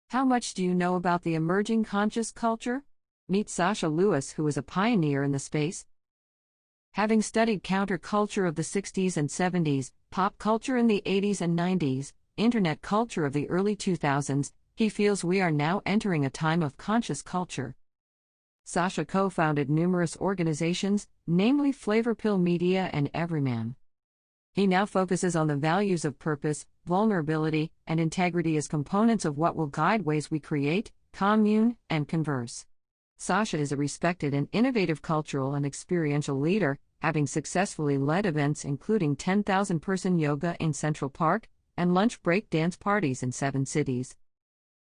How much do you know about the emerging conscious culture? Meet Sascha Lewis, who is a pioneer in the space. Having studied counterculture of the 60s and 70s, pop culture in the 80s and 90s, internet culture of the early 2000s, he feels we are now entering a time of conscious culture. Sascha co-founded numerous organizations, namely Flavorpill Media and EVRYMAN. He now focuses on the values of purpose, vulnerability, and integrity as components of what will guide ways we create, commune, and converse. Sascha is a respected and innovative cultural and experiential leader, having successfully led events including 10,000-person yoga in Central Park and lunch break dance parties in 7 cities.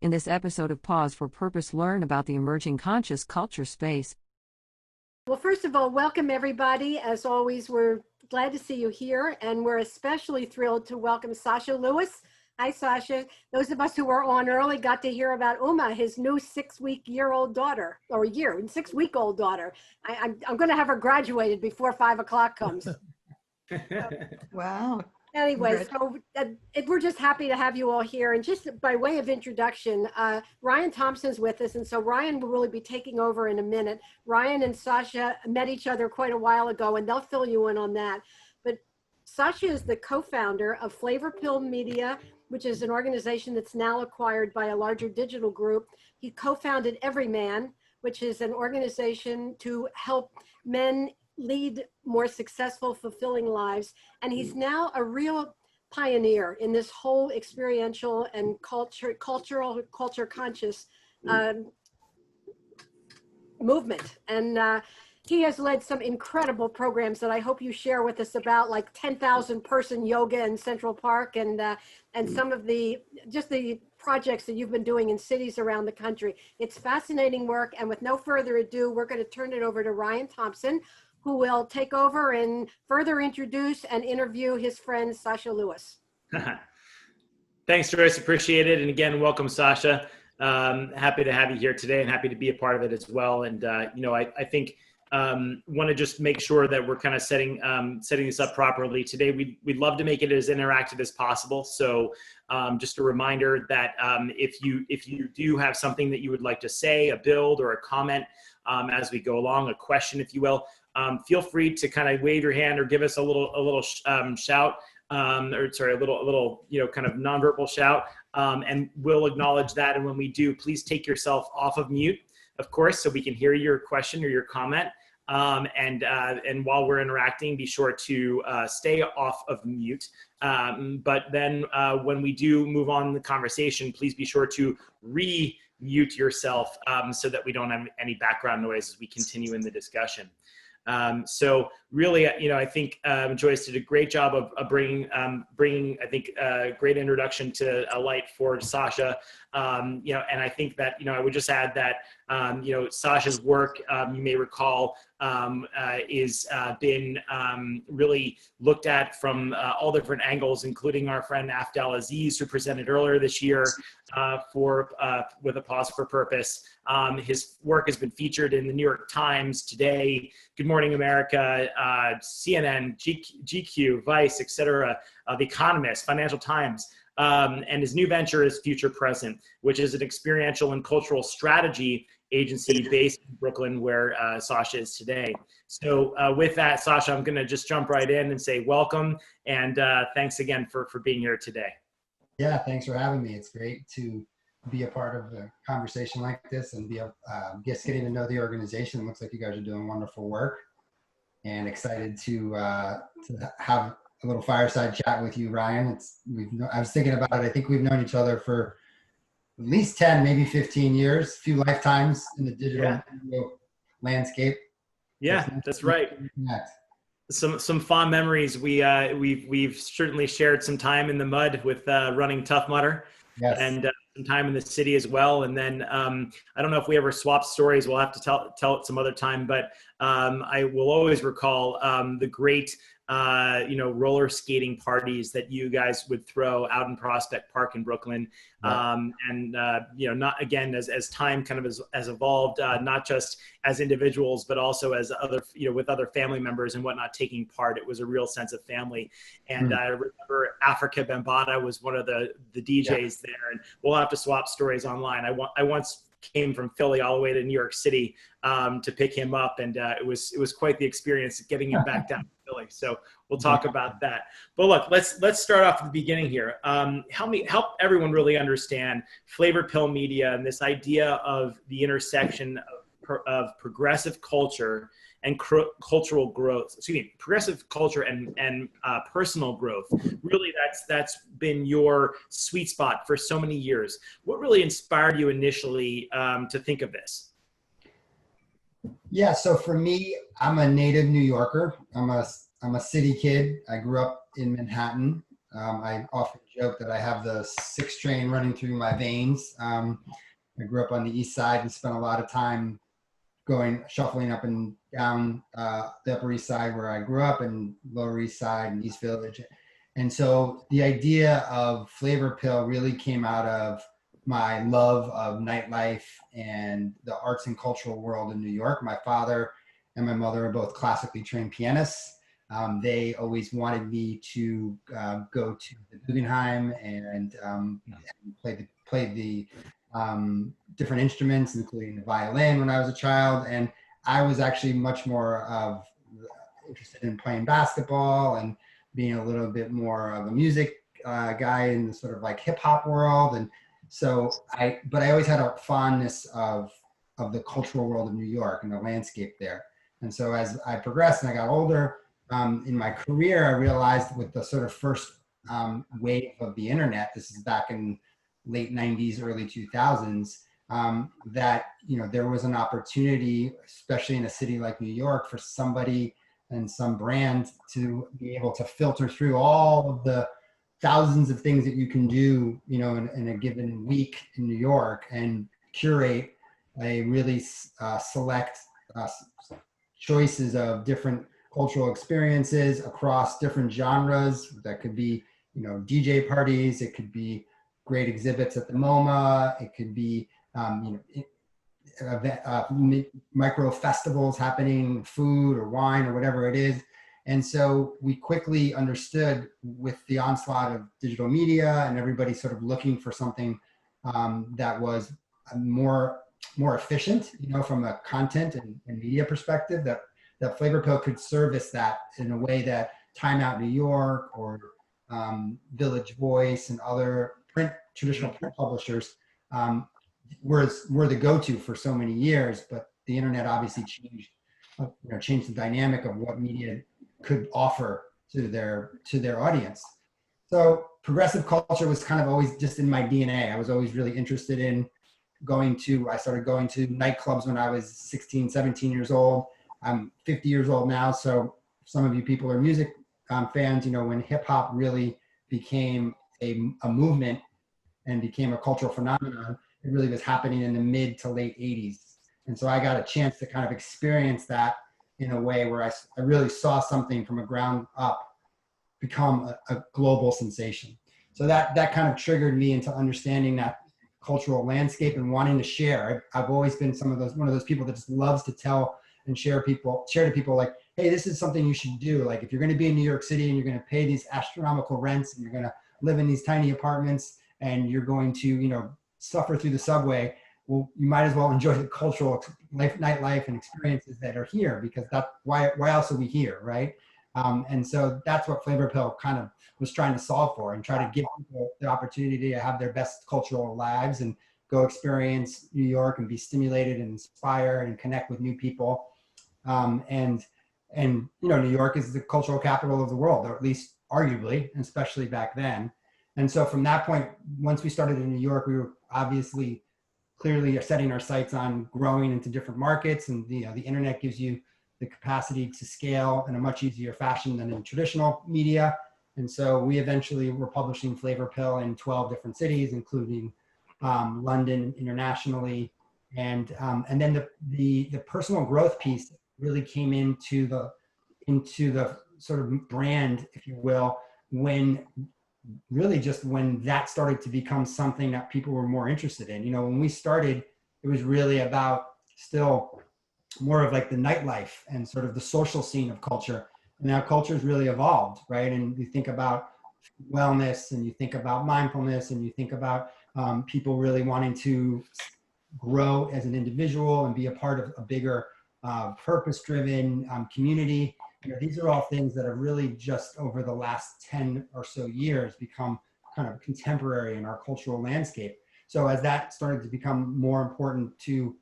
In this episode of Pause for Purpose, learn about the emerging conscious culture space. Well, first of all, welcome everybody. As always, we're glad to see you here, and we're especially thrilled to welcome Sascha Lewis. Hi, Sascha. Those of us who were on early got to hear about Uma, his new 6-week-old daughter, or 6-week-old daughter. I'm going to have her graduated before 5 o'clock comes. Wow. Anyway, so we're just happy to have you all here. And just by way of introduction, Ryan Thompson's with us. And so Ryan will really be taking over in a minute. Ryan and Sascha met each other quite a while ago, and they'll fill you in on that. But Sascha is the co-founder of Flavorpill Media, which is an organization that's now acquired by a larger digital group. He co-founded EVRYMAN, which is an organization to help men lead more successful, fulfilling lives. And he's now a real pioneer in this whole experiential and culture conscious movement. And he has led some incredible programs that I hope you share with us about, like 10,000-person yoga in Central Park and some of the projects that you've been doing in cities around the country. It's fascinating work. And with no further ado, we're going to turn it over to Ryan Thompson, who will take over and further introduce and interview his friend, Sascha Lewis. Thanks, Joyce. Appreciate it. And again, welcome, Sascha. Happy to have you here today and happy to be a part of it as well. And, I think want to just make sure that we're kind of setting this up properly. Today, we'd love to make it as interactive as possible. So just a reminder that if you do have something that you would like to say, a build or a comment as we go along, a question, if you will, feel free to kind of wave your hand or give us a little shout, a little kind of nonverbal shout, and we'll acknowledge that. And when we do, please take yourself off of mute, of course, so we can hear your question or your comment. And while we're interacting, be sure to stay off of mute. But then when we do move on in the conversation, please be sure to mute yourself so that we don't have any background noise as we continue in the discussion. So really, I think Joyce did a great job of bringing, I think, a great introduction to a light for Sascha. And I think that, I would just add that, Sascha's work, you may recall, is been really looked at from all different angles, including our friend Afdal Aziz, who presented earlier this year with a Pause for Purpose. His work has been featured in the New York Times, Today, Good Morning America, CNN, GQ, Vice, etc., The Economist, Financial Times. And his new venture is Future Present, which is an experiential and cultural strategy agency based in Brooklyn, where Sascha is today. So with that, Sascha, I'm going to just jump right in and say welcome, and thanks again for being here today. Yeah, thanks for having me. It's great to be a part of a conversation like this and be just getting to know the organization. It looks like you guys are doing wonderful work, and excited to have a little fireside chat with you, Ryan. I was thinking about it. I think we've known each other for at least 10, maybe 15 years, a few lifetimes in the digital landscape. Yeah, that's right. Some fond memeries. We've certainly shared some time in the mud with running Tough Mudder. Yes. And some time in the city as well. And then I don't know if we ever swapped stories. We'll have to tell it some other time. But I will always recall the great roller skating parties that you guys would throw out in Prospect Park in Brooklyn. Not again, as time kind of has evolved, not just as individuals, but also as other, with other family members and whatnot taking part. It was a real sense of family. And I remember Africa Bambaataa was one of the DJs there, and we'll have to swap stories online. I once came from Philly all the way to New York City to pick him up, and it was quite the experience getting him back down to Philly. So we'll talk about that. But look, let's start off at the beginning here. Help everyone really understand Flavorpill Media and this idea of the intersection of progressive culture and cultural growth. Progressive culture and personal growth. Really, that's been your sweet spot for so many years. What really inspired you initially to think of this? Yeah, so for me, I'm a native New Yorker. I'm a city kid. I grew up in Manhattan. I often joke that I have the 6 train running through my veins. I grew up on the East Side and spent a lot of time shuffling up and down the Upper East Side where I grew up, and Lower East Side and East Village. And so the idea of Flavorpill really came out of my love of nightlife and the arts and cultural world in New York. My father and my mother are both classically trained pianists. They always wanted me to go to the Guggenheim and play the different instruments, including the violin when I was a child. And I was actually much more interested in playing basketball and being a little bit more of a music guy in the sort of like hip hop world. And so but I always had a fondness of the cultural world of New York and the landscape there. And so as I progressed and I got older in my career, I realized with the sort of first wave of the internet, this is back in late 90s, early 2000s, that there was an opportunity, especially in a city like New York, for somebody and some brand to be able to filter through all of the thousands of things that you can do, in a given week in New York, and curate a really select choices of different cultural experiences across different genres. That could be, DJ parties, it could be great exhibits at the MoMA, it could be, micro festivals happening, food or wine or whatever it is. And so we quickly understood, with the onslaught of digital media and everybody sort of looking for something that was more efficient, from a content and media perspective, that Flavorpill could service that in a way that Time Out New York or Village Voice and other traditional print publishers were the go-to for so many years. But the internet obviously changed the dynamic of what media could offer to their audience. So progressive culture was kind of always just in my DNA. I was always really interested in I started going to nightclubs when I was 16, 17 years old. I'm 50 years old now. So some of you people are music fans, when hip hop really became a movement and became a cultural phenomenon, it really was happening in the mid to late 80s. And so I got a chance to kind of experience that in a way where I really saw something from a ground up become a global sensation. So that kind of triggered me into understanding that cultural landscape and wanting to share. I've always been one of those people that just loves to tell and share to people like, hey, this is something you should do. Like, if you're going to be in New York City and you're going to pay these astronomical rents and you're going to live in these tiny apartments and you're going to, suffer through the subway, well, you might as well enjoy the cultural nightlife and experiences that are here, because why else are we here, right? And so that's what Flavorpill kind of was trying to solve for, and try to give people the opportunity to have their best cultural lives and go experience New York and be stimulated and inspired and connect with new people. And New York is the cultural capital of the world, or at least arguably, especially back then. And so from that point, once we started in New York, we were obviously clearly setting our sights on growing into different markets. And the internet gives you the capacity to scale in a much easier fashion than in traditional media. And so we eventually were publishing Flavorpill in 12 different cities, including London internationally. And then the personal growth piece really came into the sort of brand, if you will, when really just when that started to become something that people were more interested in. You know, when we started, it was really about still more of like the nightlife and sort of the social scene of culture. And now culture's really evolved, right? And you think about wellness, and you think about mindfulness, and you think about people really wanting to grow as an individual and be a part of a bigger purpose-driven community. You know, these are all things that have really just over the last 10 or so years become kind of contemporary in our cultural landscape. So as that started to become more important to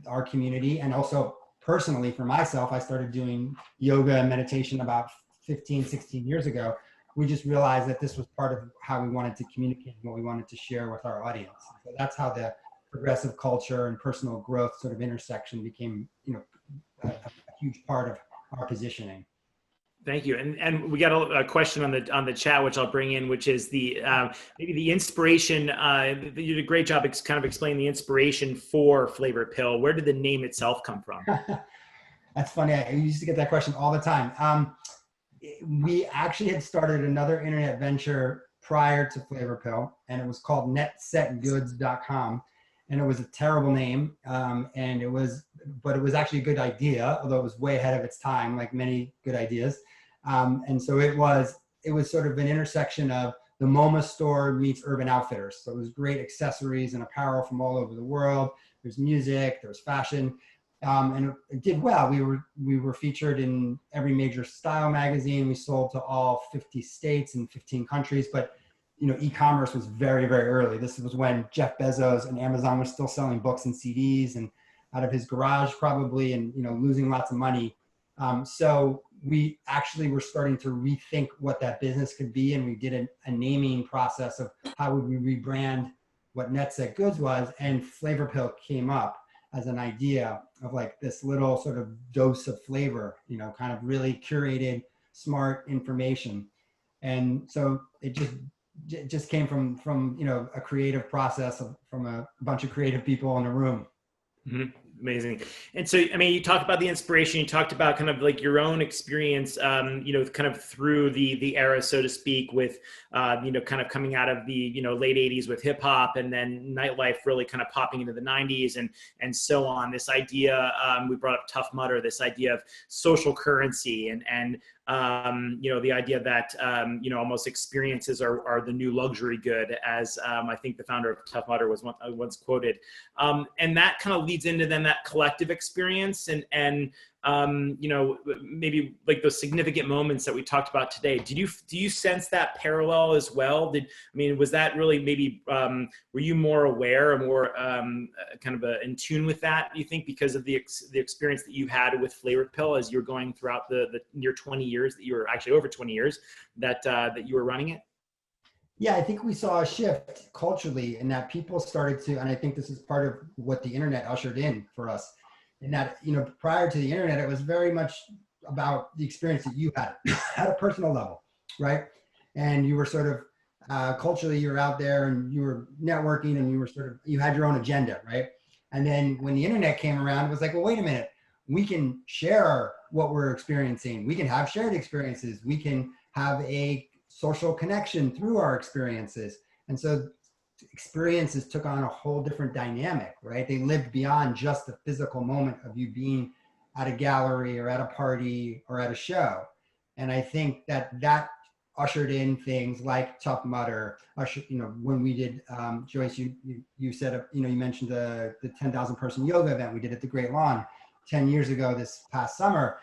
our community, and also personally for myself, I started doing yoga and meditation about 15, 16 years ago. We just realized that this was part of how we wanted to communicate and what we wanted to share with our audience. So that's how the progressive culture and personal growth sort of intersection became, you know, a huge part of our positioning. Thank you. And we got a question on the chat, which I'll bring in, which is the maybe the inspiration. You did a great job kind of explaining the inspiration for Flavorpill. Where did the name itself come from? That's funny. I used to get that question all the time. We actually had started another internet venture prior to Flavorpill, and it was called netsetgoods.com. And it was a terrible name, but it was actually a good idea, although it was way ahead of its time, like many good ideas. And so it was sort of an intersection of the MoMA store meets Urban Outfitters. So it was great accessories and apparel from all over the world. There's music, there's fashion, and it did well. We were featured in every major style magazine. We sold to all 50 states and 15 countries, but you know, e-commerce was very, very early. This was when Jeff Bezos and Amazon was still selling books and CDs and out of his garage probably, and, you know, losing lots of money. So we actually were starting to rethink what that business could be. And we did a naming process of how would we rebrand what Netset Goods was, and Flavorpill came up as an idea of like this little sort of dose of flavor, you know, kind of really curated, smart information. And so it just came from you know, a creative process from a bunch of creative people in a room. Mm-hmm. Amazing. And so, I mean, you talked about the inspiration, you talked about kind of like your own experience, you know, kind of through the era, so to speak, with, you know, kind of coming out of the, you know, late 80s with hip hop, and then nightlife really kind of popping into the 90s and so on. This idea, we brought up Tough Mudder, this idea of social currency and you know, the idea that, you know, almost experiences are the new luxury good, as I think the founder of Tough Mudder was once quoted. And that kind of leads into then that collective experience and you know, maybe like those significant moments that we talked about today. Do you sense that parallel as well? Was that really maybe, were you more aware or more kind of in tune with that, do you think, because of the experience that you had with Flavorpill as you're going throughout the near 20 years that you were, actually over 20 years that you were running it? Yeah, I think we saw a shift culturally in that people started to, and I think this is part of what the internet ushered in for us, in that, you know, prior to the internet, it was very much about the experience that you had at a personal level, right? And you were sort of, culturally, you're out there and you were networking and you were sort of, you had your own agenda, right? And then when the internet came around, it was like, well, wait a minute, we can share what we're experiencing. We can have shared experiences. We can have a social connection through our experiences. And so experiences took on a whole different dynamic, right? They lived beyond just the physical moment of you being at a gallery or at a party or at a show. And I think that ushered in things like Tough Mudder. You know, when we did, Joyce, you said, you know, you mentioned the 10,000 person yoga event we did at the Great Lawn 10 years ago this past summer.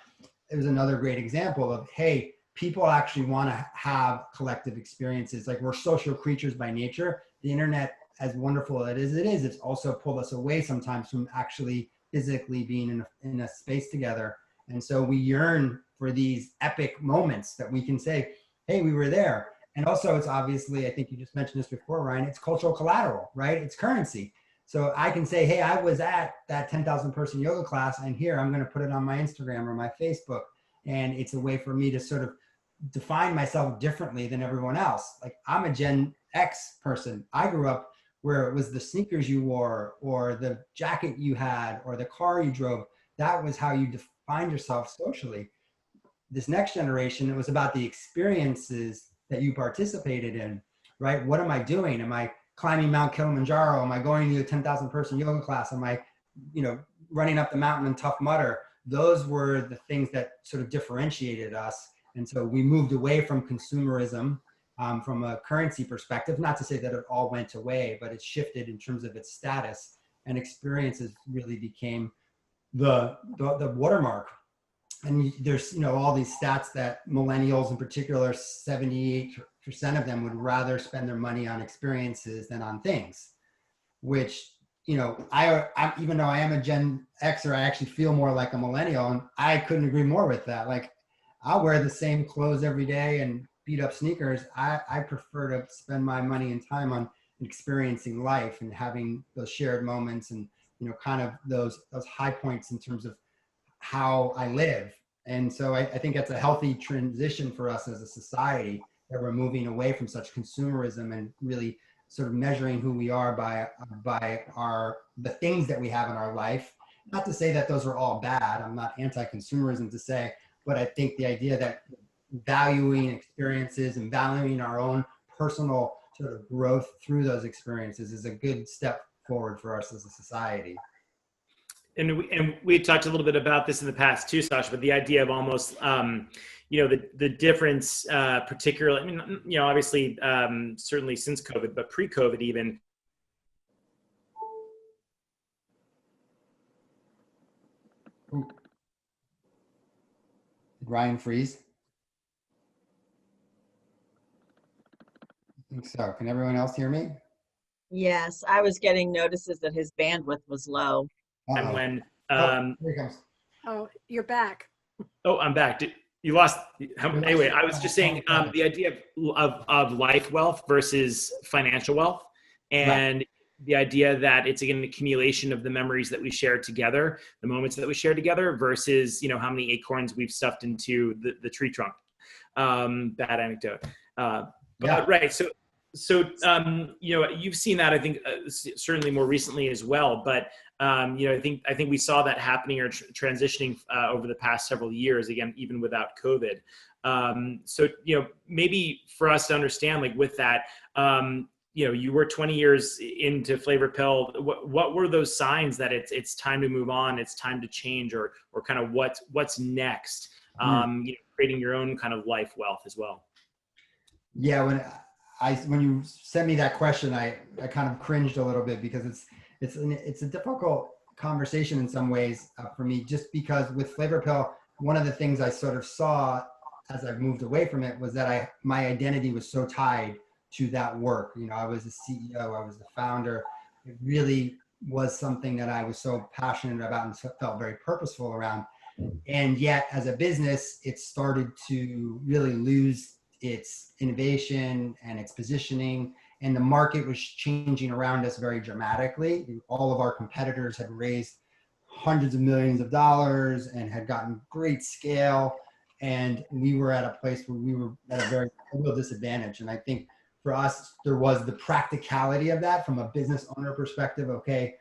It was another great example of, hey, people actually want to have collective experiences. Like, we're social creatures by nature. The internet, as wonderful as it is, it's also pulled us away sometimes from actually physically being in a space together. And so we yearn for these epic moments that we can say, hey, we were there. And also, it's obviously, I think you just mentioned this before, Ryan, it's cultural collateral, right? It's currency. So I can say, hey, I was at that 10,000 person yoga class, and here I'm going to put it on my Instagram or my Facebook. And it's a way for me to sort of define myself differently than everyone else. Like, I'm a Gen X person. I grew up where it was the sneakers you wore or the jacket you had or the car you drove. That was how you defined yourself socially. this next generation, it was about the experiences that you participated in, right? What am I doing? Am I climbing Mount Kilimanjaro? Am I going to a 10,000 person yoga class? Am I, running up the mountain in Tough Mudder? Those were the things that sort of differentiated us. And so we moved away from consumerism, from a currency perspective, not to say that it all went away, but it shifted in terms of its status, and experiences really became the watermark. And there's, all these stats that millennials in particular, 78% of them would rather spend their money on experiences than on things, which, I even though I am a Gen Xer, I actually feel more like a millennial, and I couldn't agree more with that. Like, I'll wear the same clothes every day and beat up sneakers. I prefer to spend my money and time on experiencing life and having those shared moments and, kind of those high points in terms of how I live. And so I think that's a healthy transition for us as a society, that we're moving away from such consumerism and really sort of measuring who we are by the things that we have in our life. Not to say that those are all bad. I'm not anti-consumerism to say, but I think the idea that valuing experiences and valuing our own personal sort of growth through those experiences is a good step forward for us as a society. And we talked a little bit about this in the past too, Sascha, but the idea of almost, the difference, particularly, I mean, obviously, certainly since COVID, but pre-COVID even. Did Ryan freeze? I think so. Can everyone else hear me? Yes, I was getting notices that his bandwidth was low. And when, here he comes. Oh, you're back. oh, I'm back. You lost. Anyway, I was just saying the idea of life wealth versus financial wealth, and the idea that it's an accumulation of the memories that we share together, the moments that we share together, versus how many acorns we've stuffed into the tree trunk. Bad anecdote. Right. So you've seen that, I think, certainly more recently as well. But I think we saw that happening or transitioning over the past several years. Again, even without COVID. So maybe for us to understand, like with that, you were 20 years into Flavorpill. What were those signs that it's time to move on, it's time to change, or kind of what's next? Creating your own kind of life wealth as well. Yeah, when you sent me that question, I kind of cringed a little bit, because it's a difficult conversation in some ways for me, just because with Flavorpill, one of the things I sort of saw as I've moved away from it was that my identity was so tied to that work. I was the CEO, I was the founder. It really was something that I was so passionate about and felt very purposeful around. And yet, as a business, it started to really lose its innovation and its positioning, and the market was changing around us very dramatically. All of our competitors had raised hundreds of millions of dollars and had gotten great scale, and we were at a place where we were at a real disadvantage. And I think for us, there was the practicality of that from a business owner perspective. Okay,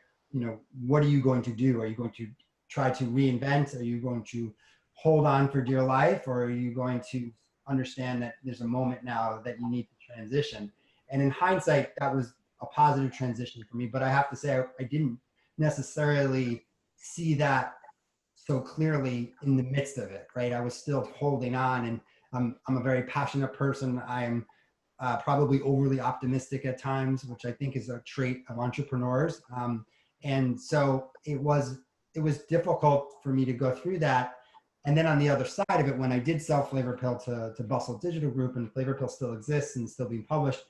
what are you going to do? Are you going to try to reinvent? Are you going to hold on for dear life? Or are you going to understand that there's a moment now that you need to transition? And in hindsight, that was a positive transition for me. But I have to say, I didn't necessarily see that so clearly in the midst of it, right? I was still holding on, and I'm a very passionate person. I'm probably overly optimistic at times, which I think is a trait of entrepreneurs. And so it was difficult for me to go through that. And then on the other side of it, when I did sell Flavorpill to Bustle Digital Group, and Flavorpill still exists and still being published,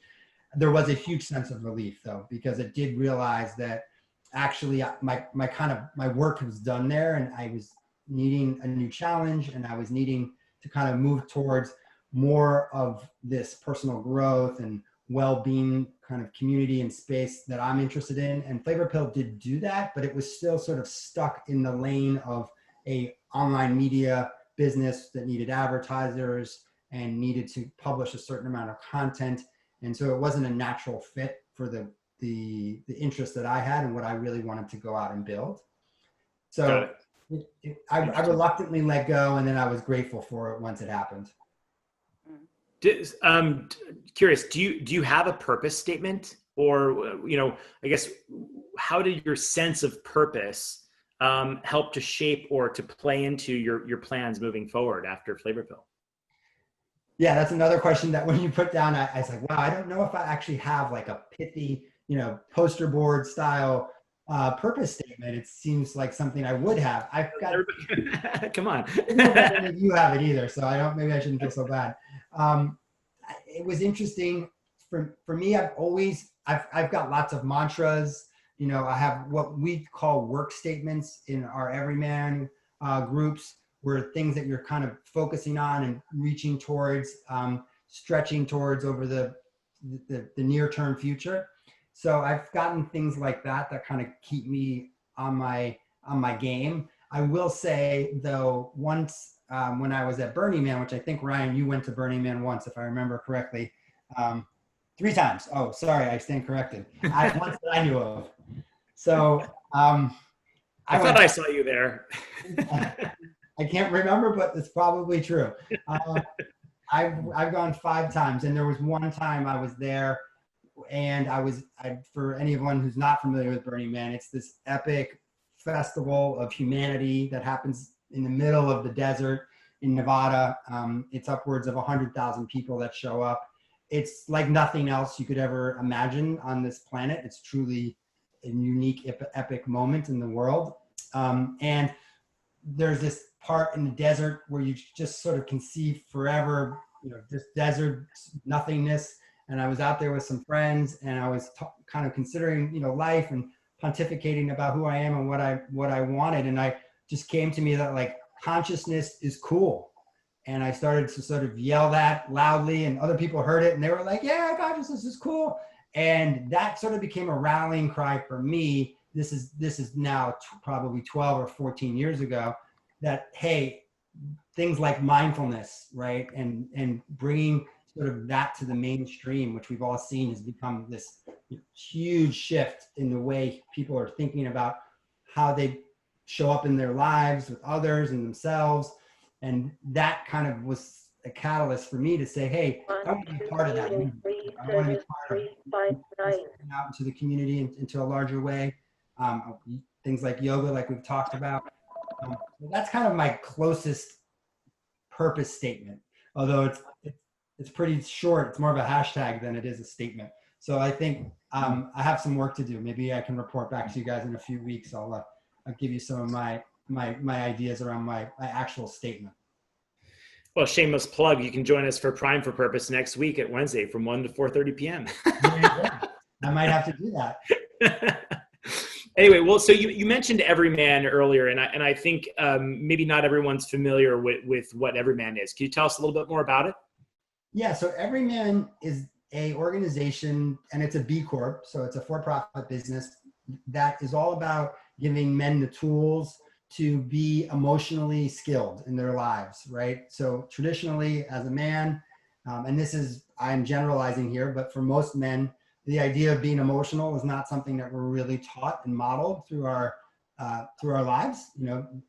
there was a huge sense of relief, though, because it did realize that actually my work was done there, and I was needing a new challenge, and I was needing to kind of move towards more of this personal growth and well-being kind of community and space that I'm interested in. And Flavorpill did do that, but it was still sort of stuck in the lane of a online media business that needed advertisers and needed to publish a certain amount of content. And so it wasn't a natural fit for the interest that I had and what I really wanted to go out and build. So I reluctantly let go, and then I was grateful for it once it happened. Curious, do you have a purpose statement, or I guess how did your sense of purpose help to shape or to play into your plans moving forward after Flavorpill? Yeah, that's another question that when you put down, I was like, wow, I don't know if I actually have like a pithy, poster board style purpose statement. It seems like something I would have. I've got. Come on. I don't know if any of you have it either, so maybe I shouldn't feel so bad. It was interesting for me. I've got lots of mantras. I have what we call work statements in our EVRYMAN groups, where things that you're kind of focusing on and reaching towards, stretching towards over the near-term future. So I've gotten things like that kind of keep me on my game. I will say though, once when I was at Burning Man, which I think Ryan, you went to Burning Man once, if I remember correctly, 3 times. Oh, sorry, I stand corrected. Once that I knew of. So I thought I saw you there. I can't remember, but it's probably true. I've gone 5 times, and there was one time I was there, and for anyone who's not familiar with Burning Man, it's this epic festival of humanity that happens in the middle of the desert in Nevada. It's upwards of 100,000 people that show up. It's like nothing else you could ever imagine on this planet. It's truly a unique, epic moment in the world. And there's this part in the desert where you just sort of can see forever, just desert nothingness. And I was out there with some friends, and I was kind of considering, life and pontificating about who I am and what I wanted. And I just came to me that like consciousness is cool. And I started to sort of yell that loudly, and other people heard it and they were like, yeah, consciousness is cool. And that sort of became a rallying cry for me. This is now probably 12 or 14 years ago, that, hey, things like mindfulness, right? And bringing sort of that to the mainstream, which we've all seen has become this huge shift in the way people are thinking about how they show up in their lives with others and themselves. And that kind of was a catalyst for me to say, hey, I want to be part of that movement. I want to be part of out into the community and into a larger way. Things like yoga, like we've talked about. That's kind of my closest purpose statement, although it's pretty short. It's more of a hashtag than it is a statement. So I think I have some work to do. Maybe I can report back to you guys in a few weeks. I'll give you some of my ideas around my actual statement. Well, shameless plug. You can join us for Prime for Purpose next week at Wednesday from 1 to 4:30 p.m. I might have to do that. Anyway, well, so you mentioned EVRYMAN earlier, and I think maybe not everyone's familiar with what EVRYMAN is. Can you tell us a little bit more about it? Yeah, so EVRYMAN is a organization, and it's a B Corp, so it's a for-profit business that is all about giving men the tools to be emotionally skilled in their lives, right? So traditionally, as a man, and I'm generalizing here, but for most men, the idea of being emotional is not something that we're really taught and modeled through our lives.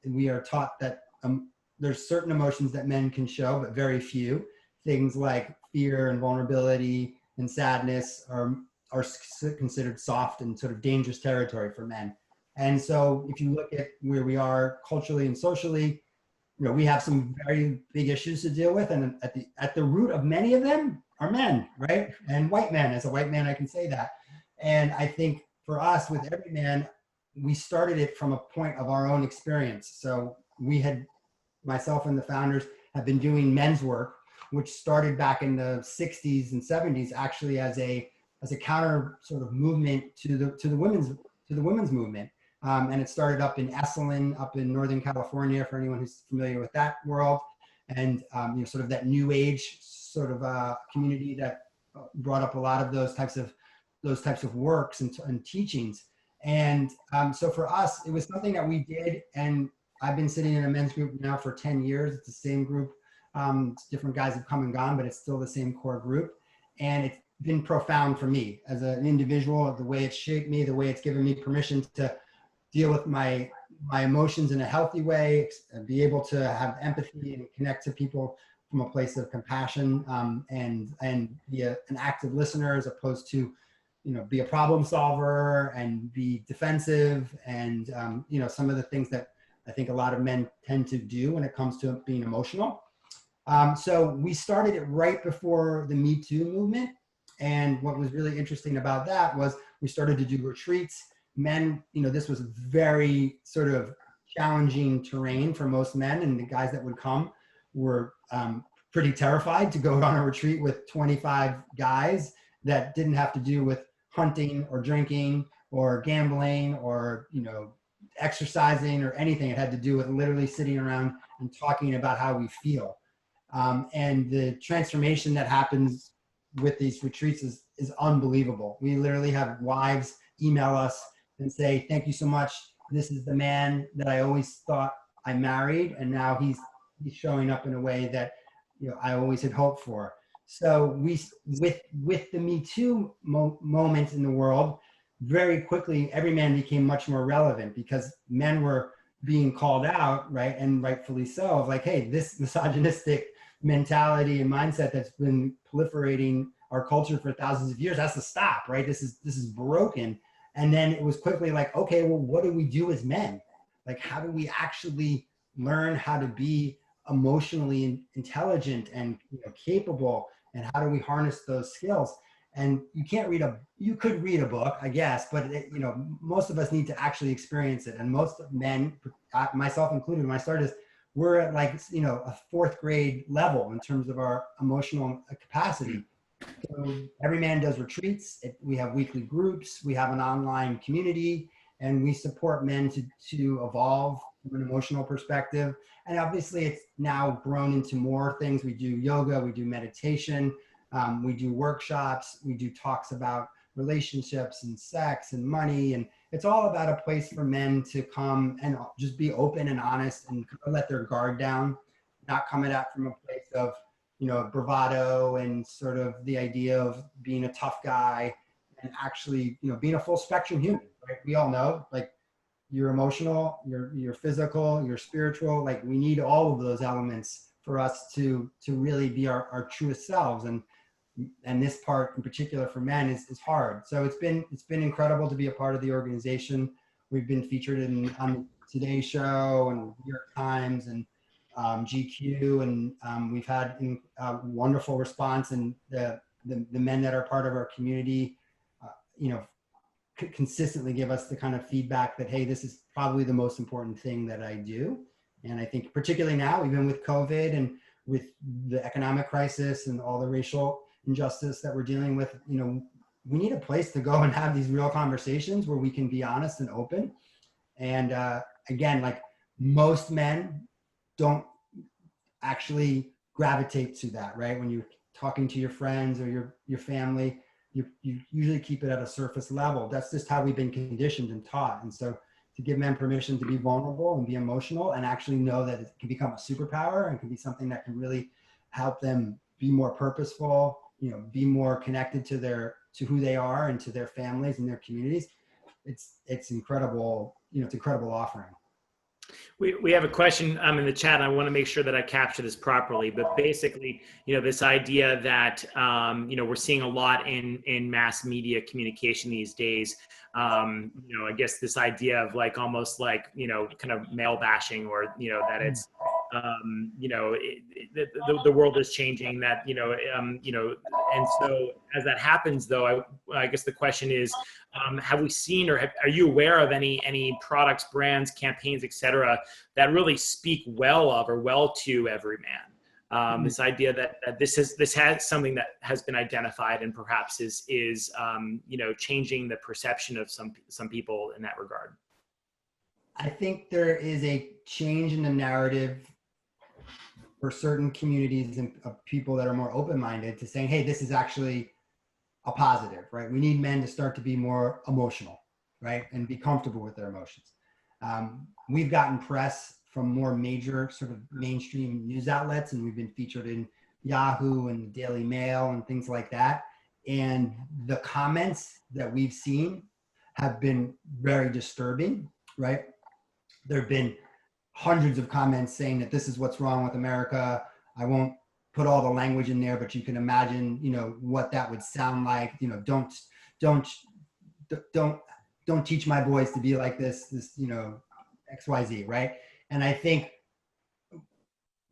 We are taught that there's certain emotions that men can show, but very few. Things like fear and vulnerability and sadness are considered soft and sort of dangerous territory for men. And so if you look at where we are culturally and socially, we have some very big issues to deal with. And at the root of many of them are men, right? And white men. As a white man, I can say that. And I think for us with EVRYMAN, we started it from a point of our own experience. So myself and the founders have been doing men's work, which started back in the 60s and 70s, actually as a counter sort of movement to the women's movement. And it started up in Esalen, up in Northern California, for anyone who's familiar with that world. And sort of that new age sort of community that brought up a lot of those types of works and teachings. And so for us, it was something that we did. And I've been sitting in a men's group now for 10 years. It's the same group. Different guys have come and gone, but it's still the same core group. And it's been profound for me as an individual, the way it's shaped me, the way it's given me permission to deal with my my emotions in a healthy way, be able to have empathy and connect to people from a place of compassion, and be an active listener as opposed to, be a problem solver and be defensive, and some of the things that I think a lot of men tend to do when it comes to being emotional. So we started it right before the Me Too movement. And what was really interesting about that was we started to do retreats. Men, this was very sort of challenging terrain for most men. And the guys that would come were pretty terrified to go on a retreat with 25 guys that didn't have to do with hunting or drinking or gambling or, exercising or anything. It had to do with literally sitting around and talking about how we feel. And the transformation that happens with these retreats is unbelievable. We literally have wives email us and say, thank you so much. This is the man that I always thought I married. And now he's showing up in a way that, I always had hoped for. So with the Me Too moment in the world, very quickly, EVRYMAN became much more relevant because men were being called out, right? And rightfully so, of like, hey, this misogynistic mentality and mindset that's been proliferating our culture for thousands of years has to stop, right? This is broken. And then it was quickly like, okay, well, what do we do as men? Like, how do we actually learn how to be emotionally intelligent and capable, and how do we harness those skills? And you could read a book, I guess, but most of us need to actually experience it. And most men, myself included, when I started this, we're at like, a fourth grade level in terms of our emotional capacity. So EVRYMAN does retreats. We have weekly groups. We have an online community, and we support men to evolve from an emotional perspective. And obviously it's now grown into more things. We do yoga, we do meditation, we do workshops, we do talks about relationships and sex and money. And it's all about a place for men to come and just be open and honest and let their guard down, not come at that from a place of, bravado and sort of the idea of being a tough guy, and actually, being a full spectrum human, right? We all know, like, you're emotional, you're physical, you're spiritual. Like, we need all of those elements for us to really be our truest selves. And this part in particular for men is hard. So it's been incredible to be a part of the organization. We've been featured on Today's Show and New York Times and GQ, and we've had wonderful response. And the men that are part of our community, consistently give us the kind of feedback that, hey, this is probably the most important thing that I do. And I think particularly now, even with COVID and with the economic crisis and all the racial injustice that we're dealing with, we need a place to go and have these real conversations where we can be honest and open. And again, like, most men don't actually gravitate to that, right? When you're talking to your friends or your family, you usually keep it at a surface level. That's just how we've been conditioned and taught. And so to give men permission to be vulnerable and be emotional and actually know that it can become a superpower and can be something that can really help them be more purposeful, be more connected to who they are and to their families and their communities. It's incredible. It's incredible offering. We have a question in the chat. I want to make sure that I capture this properly, but basically, this idea that, we're seeing a lot in mass media communication these days. I guess this idea of like, almost like, kind of male bashing, or, that it's, the world is changing, that, and so as that happens though, I guess the question is, have we seen, or are you aware of any products, brands, campaigns, et cetera, that really speak well of or well to EVRYMAN? This idea that this has something that has been identified and perhaps is changing the perception of some people in that regard. I think there is a change in the narrative for certain communities and of people that are more open-minded to saying, hey, this is actually a positive, right? We need men to start to be more emotional, right? And be comfortable with their emotions. We've gotten press from more major sort of mainstream news outlets, and we've been featured in Yahoo and the Daily Mail and things like that. And the comments that we've seen have been very disturbing, right? There have been hundreds of comments saying that this is what's wrong with America. I won't put all the language in there, but you can imagine, you know, what that would sound like. You know, don't teach my boys to be like this, you know, XYZ, right? And I think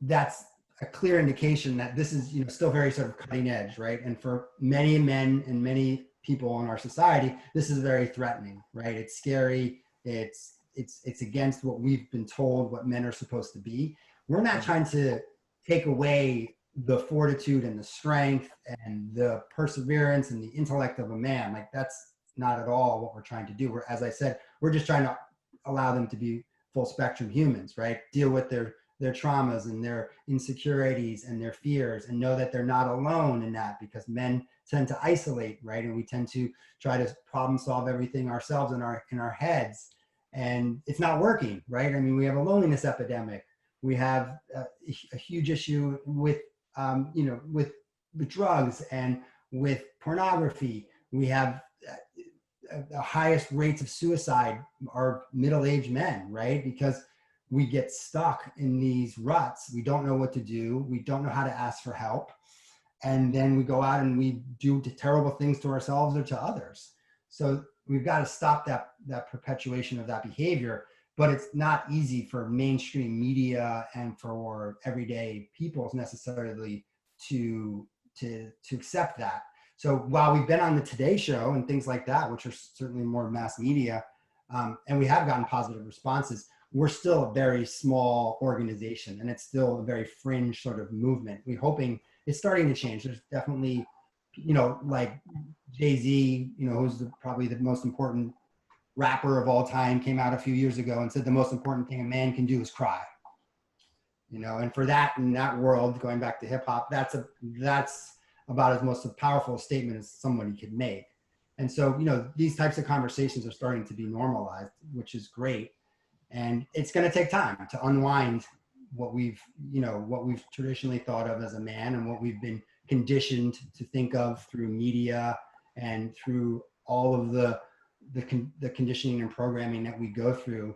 that's a clear indication that this is, you know, still very sort of cutting edge, right? And for many men and many people in our society, this is very threatening, right? It's scary. It's against what we've been told what men are supposed to be. We're not trying to take away the fortitude and the strength and the perseverance and the intellect of a man. Like, that's not at all what we're trying to do. We're, as I said, we're just trying to allow them to be full spectrum humans, right? Deal with their traumas and their insecurities and their fears, and know that they're not alone in that, because men tend to isolate, right? And we tend to try to problem solve everything ourselves in our heads, and it's not working, right? I mean, we have a loneliness epidemic. We have a huge issue with, you know, with drugs and with pornography. We have the highest rates of suicide are middle-aged men, right? Because we get stuck in these ruts. We don't know what to do. We don't know how to ask for help. And then we go out and we do terrible things to ourselves or to others. So we've got to stop that perpetuation of that behavior. But it's not easy for mainstream media and for everyday people necessarily to accept that. So while we've been on the Today Show and things like that, which are certainly more mass media, and we have gotten positive responses, we're still a very small organization, and it's still a very fringe sort of movement. We're hoping it's starting to change. There's definitely, you know, like Jay-Z, you know, who's probably the most important rapper of all time, came out a few years ago and said the most important thing a man can do is cry. You know, and for that, in that world, going back to hip hop, that's about as most powerful a statement as somebody could make. And so, you know, these types of conversations are starting to be normalized, which is great. And it's going to take time to unwind what we've traditionally thought of as a man, and what we've been conditioned to think of through media and through all of the conditioning and programming that we go through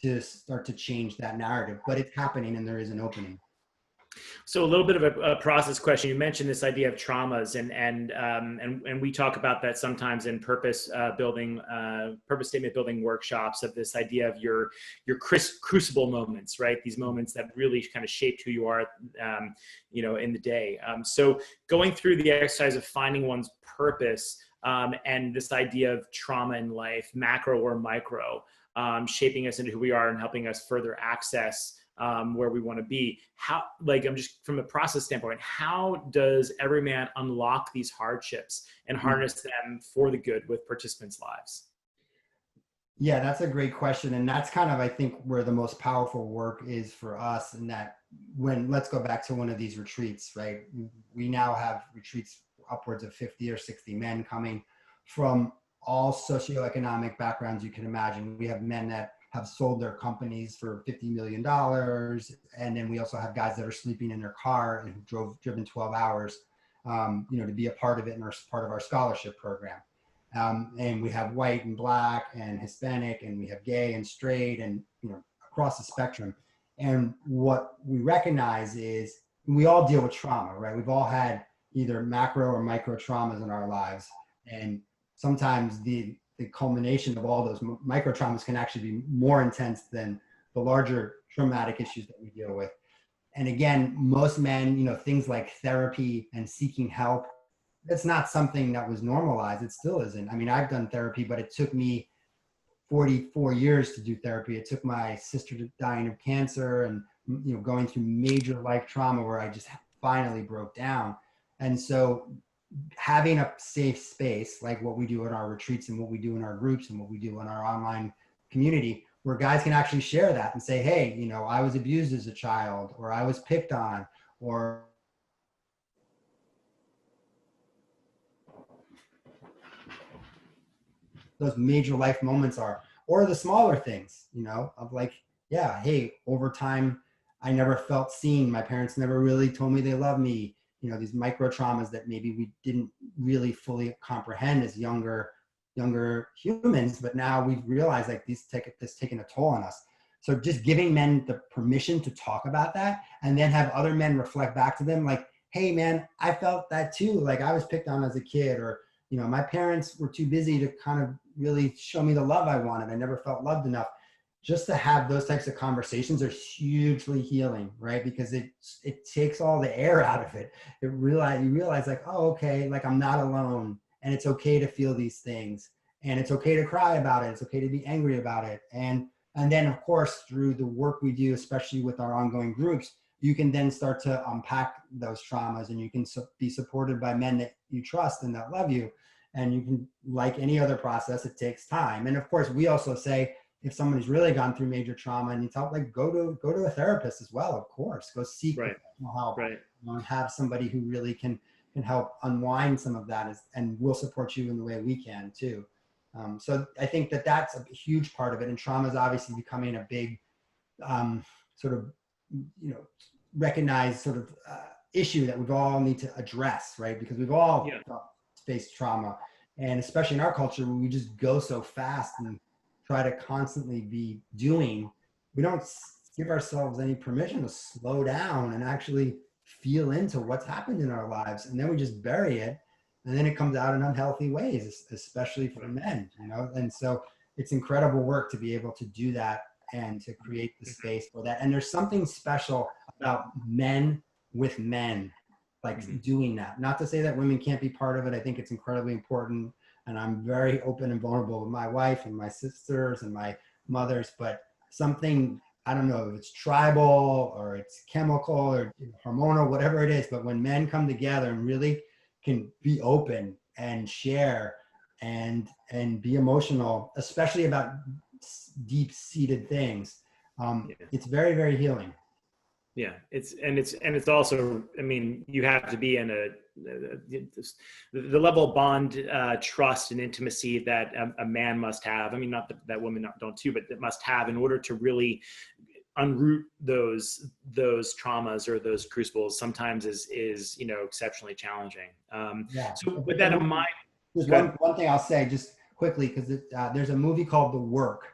to start to change that narrative. But it's happening, and there is an opening. So a little bit of a process question. You mentioned this idea of traumas, and we talk about that sometimes in purpose statement building workshops, of this idea of your crucible moments, right? These moments that really kind of shaped who you are, you know, in the day. So going through the exercise of finding one's purpose, and this idea of trauma in life, macro or micro, shaping us into who we are and helping us further access where we want to be. How, like, I'm just from a process standpoint, how does EVRYMAN unlock these hardships and harness them for the good with participants' lives? Yeah, that's a great question. And that's kind of, I think, where the most powerful work is for us. And that let's go back to one of these retreats, right? We now have retreats upwards of 50 or 60 men coming from all socioeconomic backgrounds you can imagine. We have men that have sold their companies for $50 million. And then we also have guys that are sleeping in their car and who've driven 12 hours, you know, to be a part of it and are part of our scholarship program. And we have white and black and Hispanic, and we have gay and straight, and, you know, across the spectrum. And what we recognize is we all deal with trauma, right? We've all had either macro or micro traumas in our lives. And sometimes the culmination of all those micro traumas can actually be more intense than the larger traumatic issues that we deal with. And again, most men, you know, things like therapy and seeking help, that's not something that was normalized. It still isn't. I mean, I've done therapy, but it took me 44 years to do therapy. It took my sister dying of cancer and, you know, going through major life trauma where I just finally broke down. And so having a safe space like what we do in our retreats and what we do in our groups and what we do in our online community, where guys can actually share that and say, hey, you know, I was abused as a child, or I was picked on, or those major life moments are, or the smaller things, you know, of like, yeah, hey, over time, I never felt seen. My parents never really told me they loved me. You know, these micro traumas that maybe we didn't really fully comprehend as younger humans, but now we've realized like this taking a toll on us. So just giving men the permission to talk about that, and then have other men reflect back to them like, hey man, I felt that too. Like I was picked on as a kid, or, you know, my parents were too busy to kind of really show me the love I wanted. I never felt loved enough. Just to have those types of conversations are hugely healing, right? Because it takes all the air out of it. You realize like, oh, okay, like I'm not alone, and it's okay to feel these things, and it's okay to cry about it. It's okay to be angry about it. And then of course, through the work we do, especially with our ongoing groups, you can then start to unpack those traumas, and you can be supported by men that you trust and that love you. And you can, like any other process, it takes time. And of course, we also say, if somebody's really gone through major trauma and needs help, like go to a therapist as well, of course. Go seek professional help. Right. And have somebody who really can help unwind some of that, and we'll support you in the way we can too. So I think that that's a huge part of it. And trauma is obviously becoming a big sort of, you know, recognized sort of issue that we've all need to address, right? Because we've all faced trauma, and especially in our culture where we just go so fast and try to constantly be doing, we don't give ourselves any permission to slow down and actually feel into what's happened in our lives. And then we just bury it, and then it comes out in unhealthy ways, especially for men, you know? And so it's incredible work to be able to do that and to create the space for that. And there's something special about men with men, like doing that. Not to say that women can't be part of it. I think it's incredibly important. And I'm very open and vulnerable with my wife and my sisters and my mothers, but something, I don't know if it's tribal or it's chemical or hormonal, whatever it is, but when men come together and really can be open and share and be emotional, especially about deep-seated things, it's very, very healing. Yeah, it's also, I mean, you have to be in the level of bond, trust and intimacy that a man must have. I mean, not that women don't too, but that must have in order to really unroot those traumas or those crucibles. Sometimes is you know, exceptionally challenging. So with that in mind, there's one thing I'll say just quickly, because there's a movie called The Work,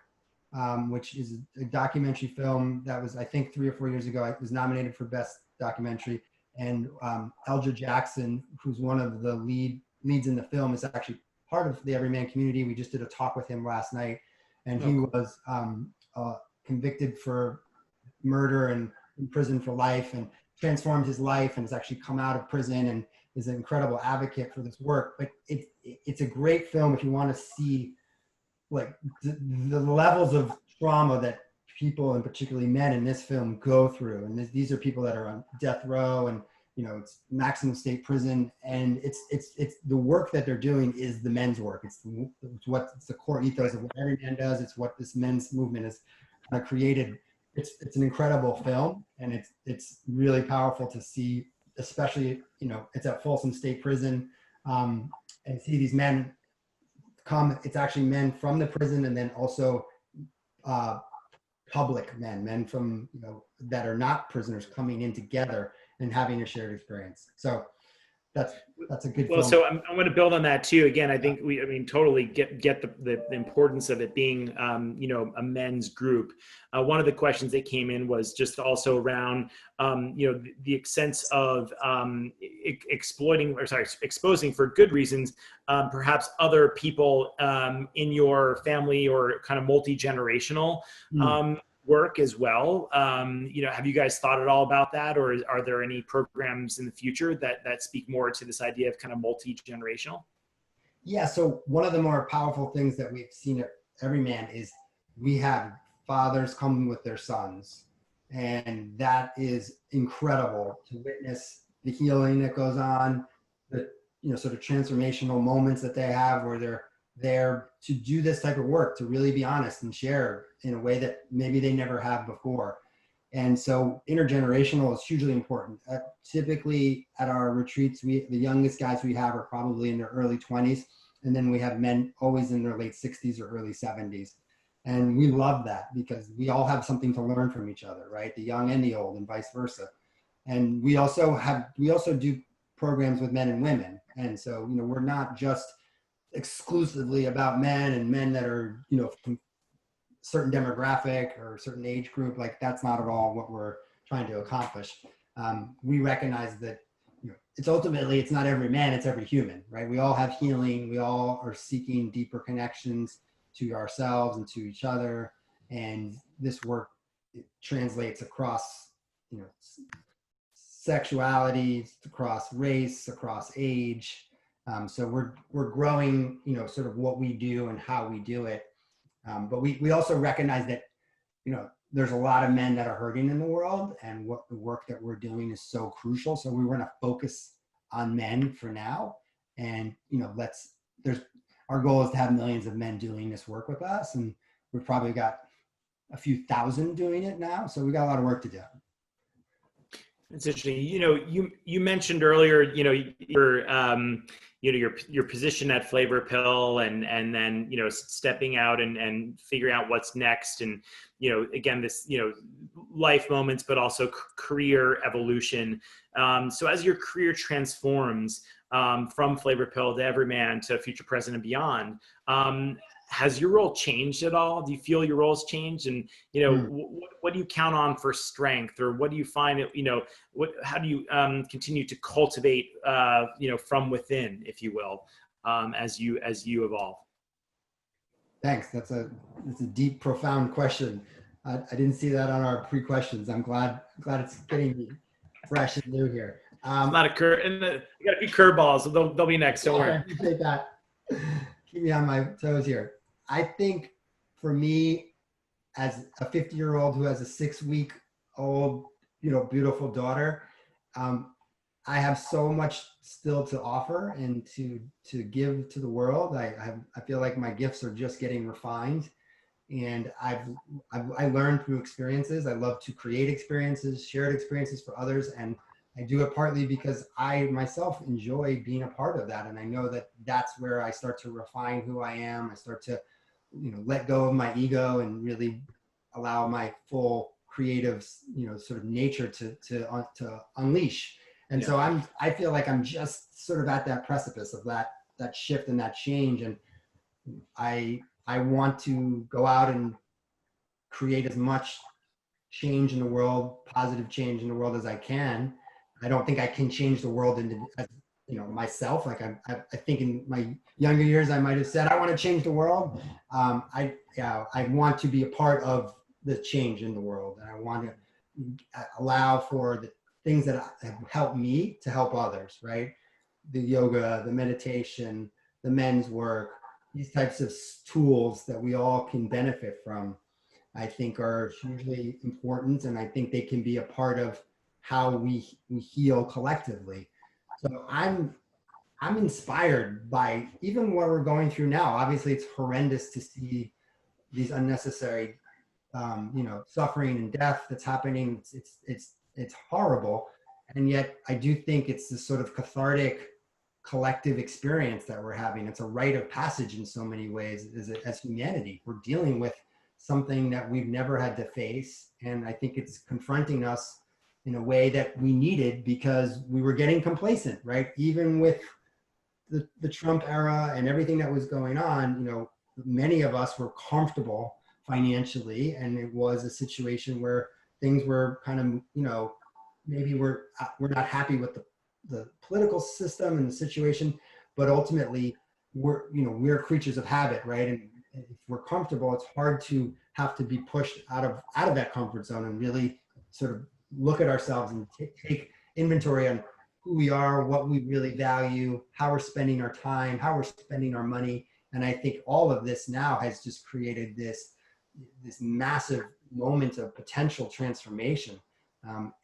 which is a documentary film that was, I think, 3 or 4 years ago. It was nominated for Best Documentary. And Eldridge Jackson, who's one of the leads in the film, is actually part of the Everyman community. We just did a talk with him last night, and he was convicted for murder and in prison for life, and transformed his life, and has actually come out of prison and is an incredible advocate for this work. But it's a great film if you want to see like the levels of trauma that people, and particularly men in this film, go through. And these are people that are on death row, and, you know, it's maximum state prison. And it's the work that they're doing is the men's work. It's the core ethos of what every man does. It's what this men's movement has created. It's an incredible film, and it's really powerful to see, especially, you know, it's at Folsom State Prison, and see these men come. It's actually men from the prison, and then also public men from, you know, that are not prisoners, coming in together and having a shared experience. So that's a good well film. So I'm going to build on that too. Again, I think totally get the importance of it being you know, a men's group. One of the questions that came in was just also around you know, the sense of exposing for good reasons perhaps other people in your family, or kind of multi-generational work as well. You know, have you guys thought at all about that, or are there any programs in the future that speak more to this idea of kind of multi-generational? Yeah, so one of the more powerful things that we've seen at Everyman is we have fathers come with their sons, and that is incredible to witness the healing that goes on, the, you know, sort of transformational moments that they have where they're there to do this type of work, to really be honest and share in a way that maybe they never have before. And so intergenerational is hugely important. Typically at our retreats, the youngest guys we have are probably in their early 20s. And then we have men always in their late 60s or early 70s. And we love that because we all have something to learn from each other, right? The young and the old, and vice versa. And we also do programs with men and women. And so, you know, we're not just exclusively about men and men that are, you know, certain demographic or a certain age group. Like that's not at all what we're trying to accomplish. We recognize that it's ultimately, it's not every man, it's every human, right? We all have healing. We all are seeking deeper connections to ourselves and to each other. And this work translates across, sexuality, across race, across age. So we're growing, sort of what we do and how we do it. But we also recognize that, there's a lot of men that are hurting in the world, and what the work that we're doing is so crucial. So we want to focus on men for now. And, our goal is to have millions of men doing this work with us. And we've probably got a few thousand doing it now. So we got a lot of work to do. It's interesting. You mentioned earlier, your position at Flavorpill and then, stepping out and figuring out what's next. And, again, this, life moments, but also career evolution. So as your career transforms from Flavorpill to EVRYMAN to Future President and beyond, has your role changed at all? Do you feel your role's changed? And, what do you count on for strength, or what do you find, how do you continue to cultivate, from within, if you will, as you evolve? Thanks. That's a deep, profound question. I didn't see that on our pre-questions. I'm glad it's getting me fresh and new here. It's not a curve, and you got a few curveballs, so they'll be next. Don't worry. I appreciate that. Keep me on my toes here. I think for me, as a 50-year-old who has a 6-week-old, beautiful daughter, I have so much still to offer and to give to the world. I feel like my gifts are just getting refined, and I learned through experiences. I love to create experiences, shared experiences for others, and I do it partly because I myself enjoy being a part of that, and I know that that's where I start to refine who I am. I start to, let go of my ego and really allow my full creative, sort of nature to unleash. And so I feel like I'm just sort of at that precipice of that shift and that change, and I want to go out and create as much change in the world, positive change in the world as I can. I don't think I can change the world into, myself. Like I think in my younger years, I might've said, I want to change the world. I want to be a part of the change in the world. And I want to allow for the things that have helped me to help others, right? The yoga, the meditation, the men's work, these types of tools that we all can benefit from, I think are hugely important. And I think they can be a part of how we heal collectively. So I'm inspired by even what we're going through now. Obviously, it's horrendous to see these unnecessary, suffering and death that's happening. It's horrible, and yet I do think it's this sort of cathartic, collective experience that we're having. It's a rite of passage in so many ways as humanity. We're dealing with something that we've never had to face, and I think it's confronting us in a way that we needed because we were getting complacent, right? Even with the Trump era and everything that was going on, many of us were comfortable financially, and it was a situation where things were kind of, maybe we're not happy with the political system and the situation, but ultimately we're creatures of habit, right? And if we're comfortable, it's hard to have to be pushed out of that comfort zone and really sort of look at ourselves and take inventory on who we are, what we really value, how we're spending our time, how we're spending our money. And I think all of this now has just created this massive moment of potential transformation.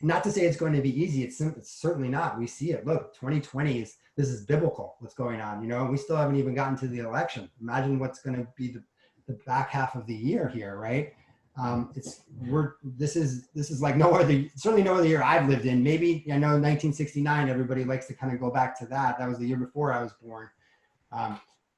Not to say it's going to be easy. It's certainly not. We see it. Look, 2020 this is biblical, what's going on, and we still haven't even gotten to the election. Imagine what's going to be the back half of the year here, right? This is like certainly no other year I've lived in. Maybe, I know 1969, everybody likes to kind of go back to that. That was the year before I was born.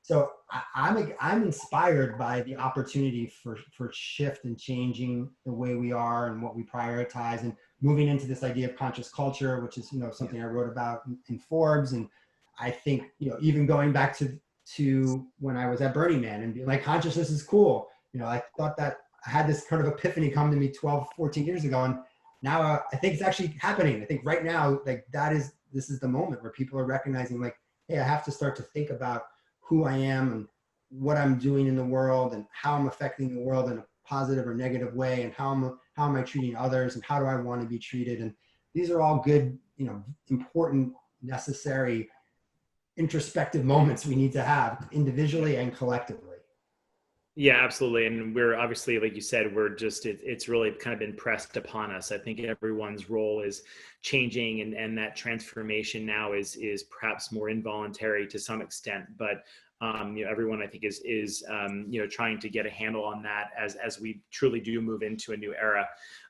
So I'm inspired by the opportunity for shift and changing the way we are and what we prioritize, and moving into this idea of conscious culture, which is, something I wrote about in Forbes. And I think, even going back to when I was at Burning Man and being like, consciousness is cool. I thought that I had this kind of epiphany come to me 12, 14 years ago. And now I think it's actually happening. I think right now, like this is the moment where people are recognizing like, hey, I have to start to think about who I am and what I'm doing in the world and how I'm affecting the world in a positive or negative way, and how am I treating others, and how do I want to be treated. And these are all good, important, necessary, introspective moments we need to have individually and collectively. Yeah, absolutely. And we're obviously, like you said, it's really kind of been pressed upon us. I think everyone's role is changing, and that transformation now is perhaps more involuntary to some extent. But everyone, I think, is trying to get a handle on that as we truly do move into a new era.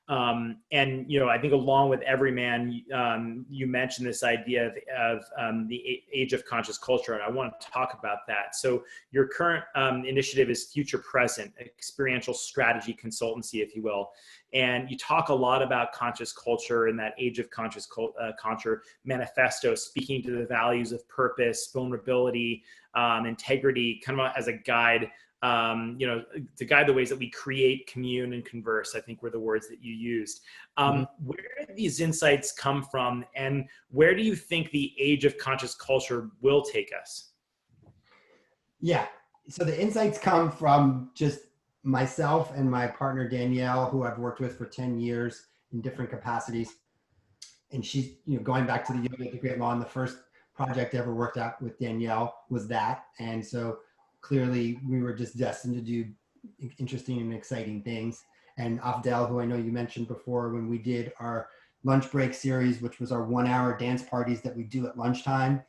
And I think along with EVRYMAN, you mentioned this idea of the age of conscious culture, and I want to talk about that. So your current initiative is Future Present, experiential strategy consultancy, if you will. And you talk a lot about conscious culture and that age of conscious culture manifesto, speaking to the values of purpose, vulnerability, integrity, kind of as a guide, to guide the ways that we create, commune, and converse, I think were the words that you used. Where did these insights come from, and where do you think the age of conscious culture will take us? Yeah, so the insights come from just myself and my partner, Danielle, who I've worked with for 10 years in different capacities. And she's, going back to the Yoga at the Great Lawn, the first project I ever worked out with Danielle was that. And so clearly we were just destined to do interesting and exciting things. And Afdel, who I know you mentioned before, when we did our lunch break series, which was our 1-hour dance parties that we do at lunchtime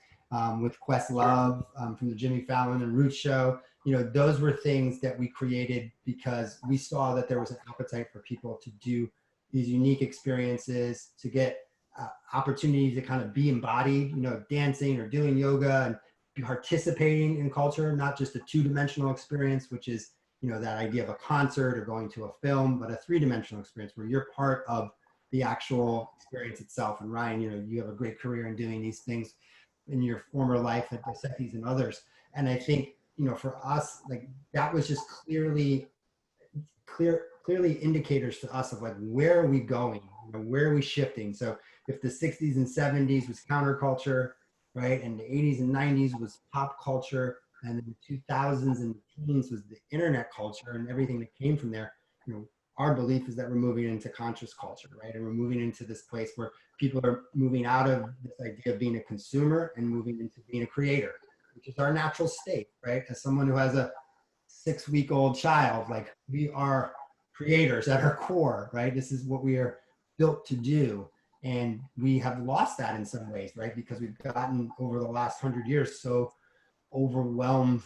with Questlove from the Jimmy Fallon and Roots show, those were things that we created because we saw that there was an appetite for people to do these unique experiences, to get opportunities to kind of be embodied, dancing or doing yoga and participating in culture, not just a 2-dimensional experience, which is, that idea of a concert or going to a film, but a 3-dimensional experience where you're part of the actual experience itself. And Ryan, you have a great career in doing these things in your former life at Dosecki's and others. And I think, for us, like that was just clearly indicators to us of like, where are we going? Where are we shifting? So if the 60s and 70s was counterculture, right? And the 80s and 90s was pop culture, and then the 2000s and teens was the internet culture and everything that came from there. Our belief is that we're moving into conscious culture, right? And we're moving into this place where people are moving out of this idea of being a consumer and moving into being a creator, which is our natural state, right? As someone who has a 6-week-old child, like we are creators at our core, right? This is what we are built to do. And we have lost that in some ways, right? Because we've gotten over the last 100 years so overwhelmed,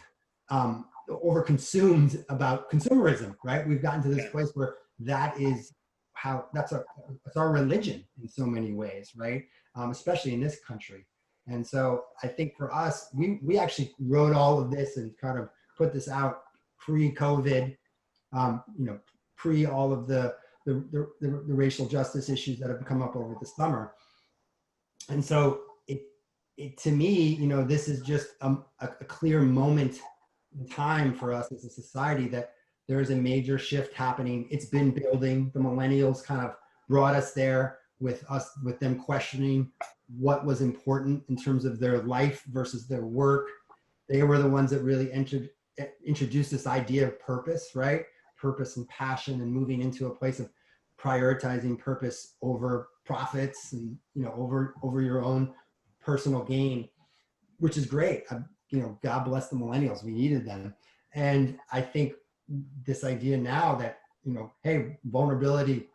overconsumed about consumerism, right? We've gotten to this place where that is how, that's our religion in so many ways, right? Especially in this country. And so I think for us, we actually wrote all of this and kind of put this out pre-COVID, pre all of the racial justice issues that have come up over the summer. And so it to me, this is just a clear moment in time for us as a society that there is a major shift happening. It's been building. The millennials kind of brought us there with them questioning what was important in terms of their life versus their work. They were the ones that really introduced this idea of purpose, right? Purpose and passion, and moving into a place of prioritizing purpose over profits and, over your own personal gain, which is great. God bless the millennials. We needed them. And I think this idea now that, hey, vulnerability,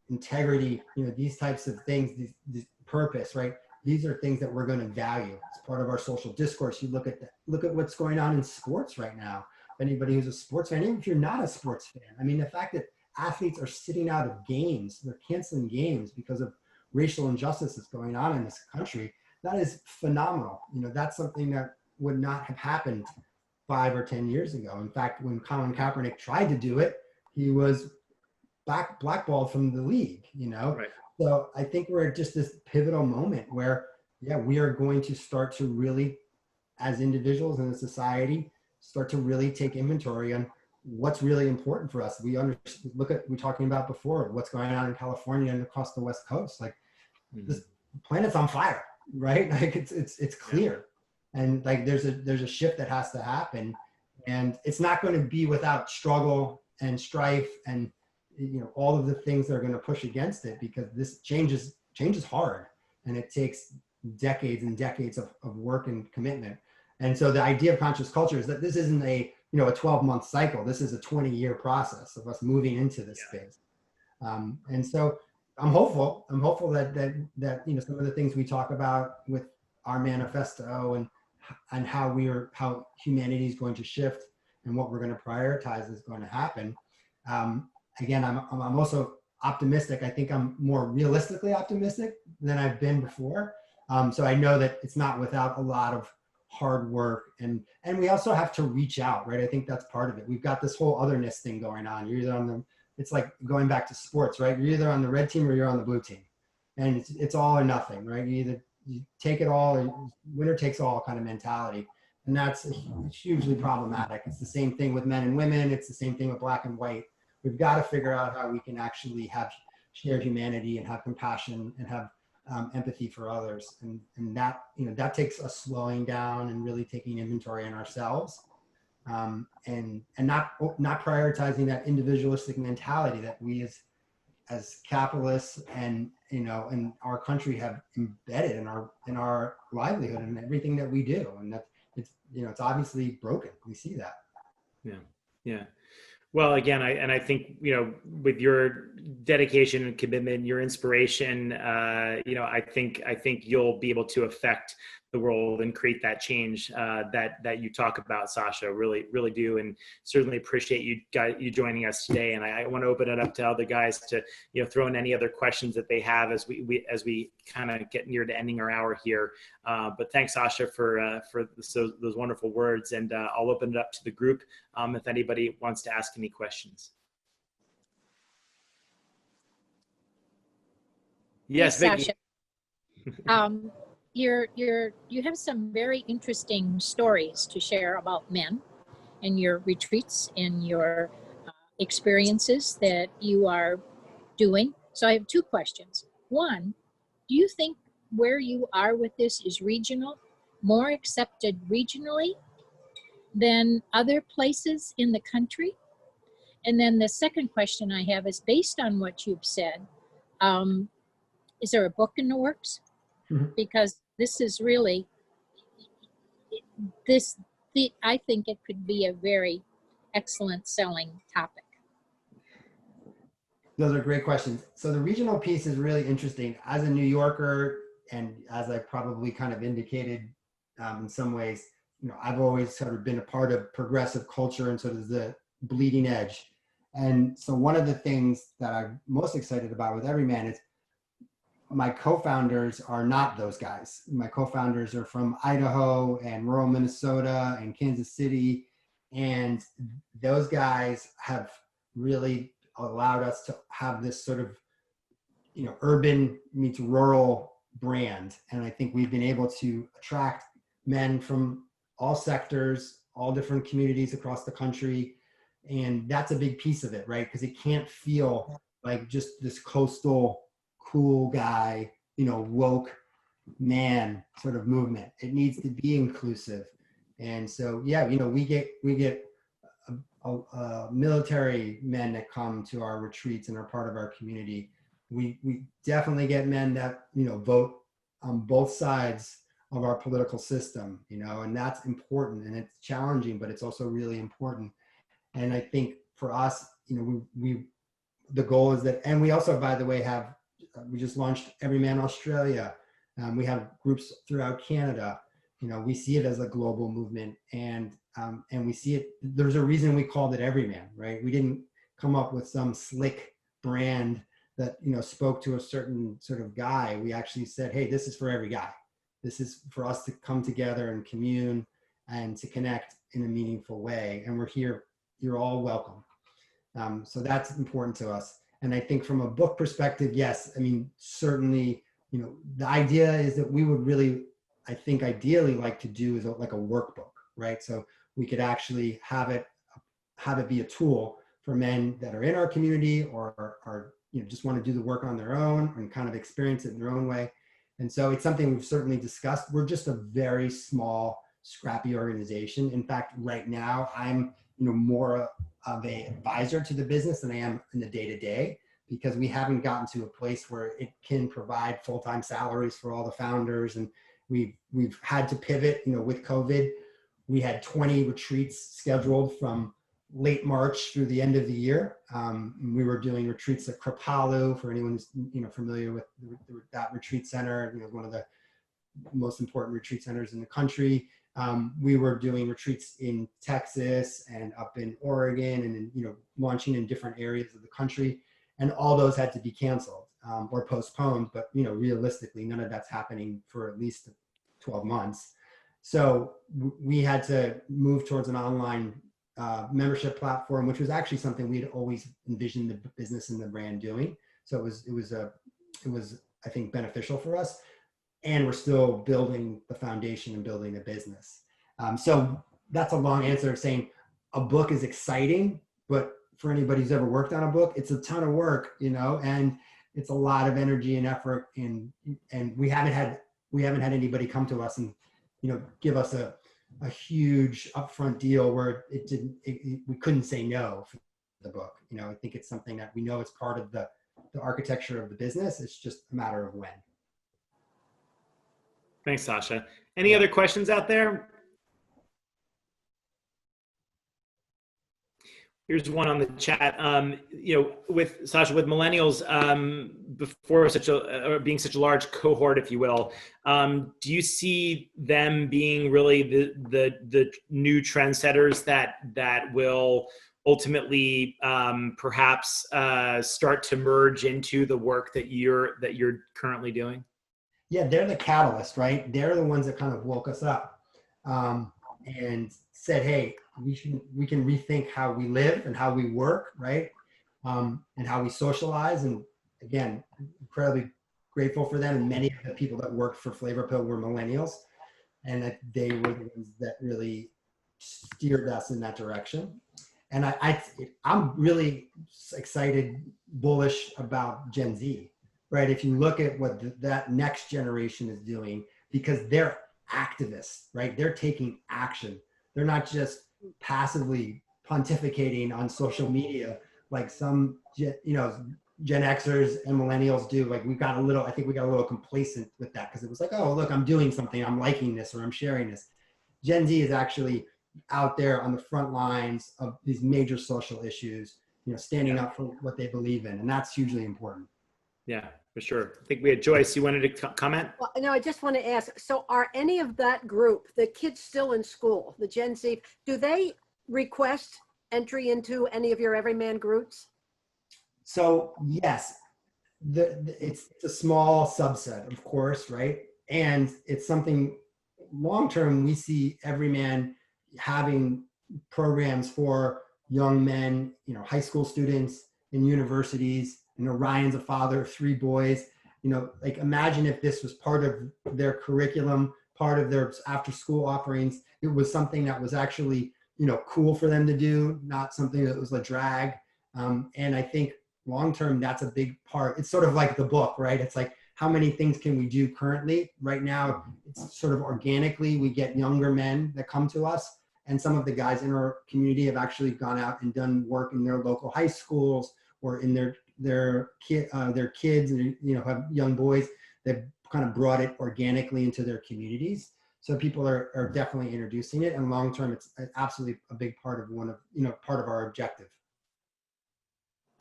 integrity, these types of things, these purpose, right? These are things that we're going to value as part of our social discourse. You look at what's going on in sports right now. Anybody who's a sports fan, even if you're not a sports fan, I mean, the fact that athletes are sitting out of games, they're canceling games because of racial injustice that's going on in this country, that is phenomenal. That's something that would not have happened 5 or 10 years ago. In fact, when Colin Kaepernick tried to do it, he was blackballed from the league, Right. So I think we're at just this pivotal moment where, we are going to start to really, as individuals in a society, start to really take inventory on what's really important for us. We're talking about before, what's going on in California and across the West Coast. Like, this planet's on fire, right? Like, it's clear. And like, there's a shift that has to happen, and it's not going to be without struggle and strife and, you know, all of the things that are going to push against it, because this change is hard, and it takes decades and decades of work and commitment. And so the idea of conscious culture is that this isn't a 12-month cycle. This is a 20-year process of us moving into this space. And so I'm hopeful that you know, some of the things we talk about with our manifesto and how humanity is going to shift and what we're going to prioritize is going to happen. Again, I'm also optimistic. I think I'm more realistically optimistic than I've been before. So I know that it's not without a lot of hard work, and we also have to reach out, right? I think that's part of it. We've got this whole otherness thing going on. You're either it's like going back to sports, right? You're either on the red team or you're on the blue team, and it's all or nothing, right? You take it all, or winner takes all kind of mentality, and that's hugely problematic. It's the same thing with men and women. It's the same thing with black and white. We've got to figure out how we can actually have shared humanity and have compassion and have empathy for others, and that, you know, that takes us slowing down and really taking inventory in ourselves, and not prioritizing that individualistic mentality that we as capitalists and, you know, in our country have embedded in our livelihood and everything that we do, and that it's obviously broken. We see that. Yeah. Well, again, I think, you know, with your dedication and commitment, your inspiration, you know, I think you'll be able to affect the world and create that change that you talk about, Sascha. Really do, and certainly appreciate you joining us today. And I want to open it up to other guys to, you know, throw in any other questions that they have as we kind of get near to ending our hour here. But thanks, Sascha, for those wonderful words, and I'll open it up to the group if anybody wants to ask any questions. Yes, hey, Vicky. Sascha. You have some very interesting stories to share about men and your retreats and your experiences that you are doing. So I have two questions. One, do you think where you are with this is regional, more accepted regionally than other places in the country? And then the second question I have is, based on what you've said, is there a book in the works? Because this is really, I think it could be a very excellent selling topic. Those are great questions. So the regional piece is really interesting. As a New Yorker, and as I probably kind of indicated in some ways, you know, I've always sort of been a part of progressive culture and sort of the bleeding edge. And so one of the things that I'm most excited about with EVRYMAN is my co-founders are not those guys. My co-founders are from Idaho and rural Minnesota and Kansas City. And those guys have really allowed us to have this sort of, you know, urban meets rural brand. And I think we've been able to attract men from all sectors, all different communities across the country. And that's a big piece of it, right? Because it can't feel like just this coastal cool guy, you know, woke man sort of movement. It needs to be inclusive. And so, yeah, you know, we get military men that come to our retreats and are part of our community. We definitely get men that, you know, vote on both sides of our political system, you know, and that's important, and it's challenging, but it's also really important. And I think for us, you know, the goal is that, and we also, by the way, we just launched EVRYMAN Australia. We have groups throughout Canada. You know, we see it as a global movement, and we see it. There's a reason we called it EVRYMAN, right? We didn't come up with some slick brand that, you know, spoke to a certain sort of guy. We actually said, hey, this is for every guy. This is for us to come together and commune and to connect in a meaningful way. And we're here. You're all welcome. So that's important to us. And I think from a book perspective, yes, I mean, certainly, you know, the idea is that we would really, I think ideally like to do is like a workbook, right? So we could actually have it have it be a tool for men that are in our community or are, just want to do the work on their own and kind of experience it in their own way. And so it's something we've certainly discussed. We're just a very small, scrappy organization. In fact, right now, I'm more of an advisor to the business than I am in the day-to-day, because we haven't gotten to a place where it can provide full-time salaries for all the founders. And we've had to pivot, with COVID. We had 20 retreats scheduled from late March through the end of the year. We were doing retreats at Kripalu, for anyone who's familiar with that retreat center, one of the most important retreat centers in the country. We were doing retreats in Texas and up in Oregon and launching in different areas of the country, and all those had to be canceled or postponed. But realistically, none of that's happening for at least 12 months. So we had to move towards an online membership platform, which was actually something we'd always envisioned the business and the brand doing. So it was I think beneficial for us, and we're still building the foundation and building the business. So that's a long answer of saying a book is exciting, but for anybody who's ever worked on a book, it's a ton of work, and it's a lot of energy and effort, and we haven't had anybody come to us and give us a huge upfront deal where we couldn't say no for the book. I think it's something that we know it's part of the architecture of the business. It's just a matter of when. Thanks, Sascha. Any other questions out there? Here's one on the chat. With Sascha, with millennials, before being such a large cohort, if you will, do you see them being really the new trendsetters that will ultimately perhaps start to merge into the work that you're currently doing? Yeah, they're the catalyst, right? They're the ones that kind of woke us up and said, hey, we can rethink how we live and how we work, right? And how we socialize. And again, incredibly grateful for them. And many of the people that worked for Flavorpill were millennials, and that they were the ones that really steered us in that direction. And I'm really excited, bullish about Gen Z, right? If you look at what that next generation is doing, because they're activists, right? They're taking action. They're not just passively pontificating on social media like some, Gen Xers and millennials do. Like I think we got a little complacent with that, because it was like, oh, look, I'm doing something, I'm liking this, or I'm sharing this. Gen Z is actually out there on the front lines of these major social issues, standing up for what they believe in. And that's hugely important. Yeah, for sure. I think we had Joyce. You wanted to comment? Well, no, I just want to ask, so are any of that group, the kids still in school, the Gen Z, do they request entry into any of your Everyman groups? So yes, it's a small subset, of course, right? And it's something long-term, we see Everyman having programs for young men, high school students in universities. Ryan's a father of 3 boys. Like imagine if this was part of their curriculum, part of their after-school offerings. It was something that was actually, cool for them to do, not something that was a drag. And I think long-term, that's a big part. It's sort of like the book, right? It's like, how many things can we do currently? Right now, it's sort of organically, we get younger men that come to us. And some of the guys in our community have actually gone out and done work in their local high schools or in their kids, and have young boys. They've kind of brought it organically into their communities. So people are definitely introducing it, and long term, it's absolutely a big part of part of our objective.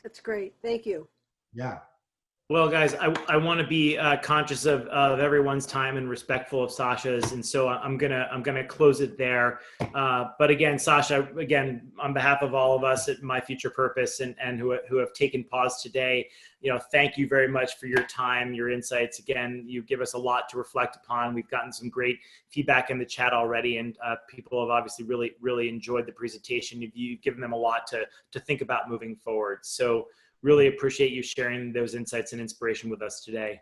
That's great. Thank you. Yeah. Well, guys, I want to be conscious of everyone's time and respectful of Sascha's, and so I'm gonna close it there. But again, Sascha, on behalf of all of us at My Future Purpose and who have taken pause today, thank you very much for your time, your insights. Again, you give us a lot to reflect upon. We've gotten some great feedback in the chat already, and people have obviously really enjoyed the presentation. You've given them a lot to think about moving forward. So really appreciate you sharing those insights and inspiration with us today.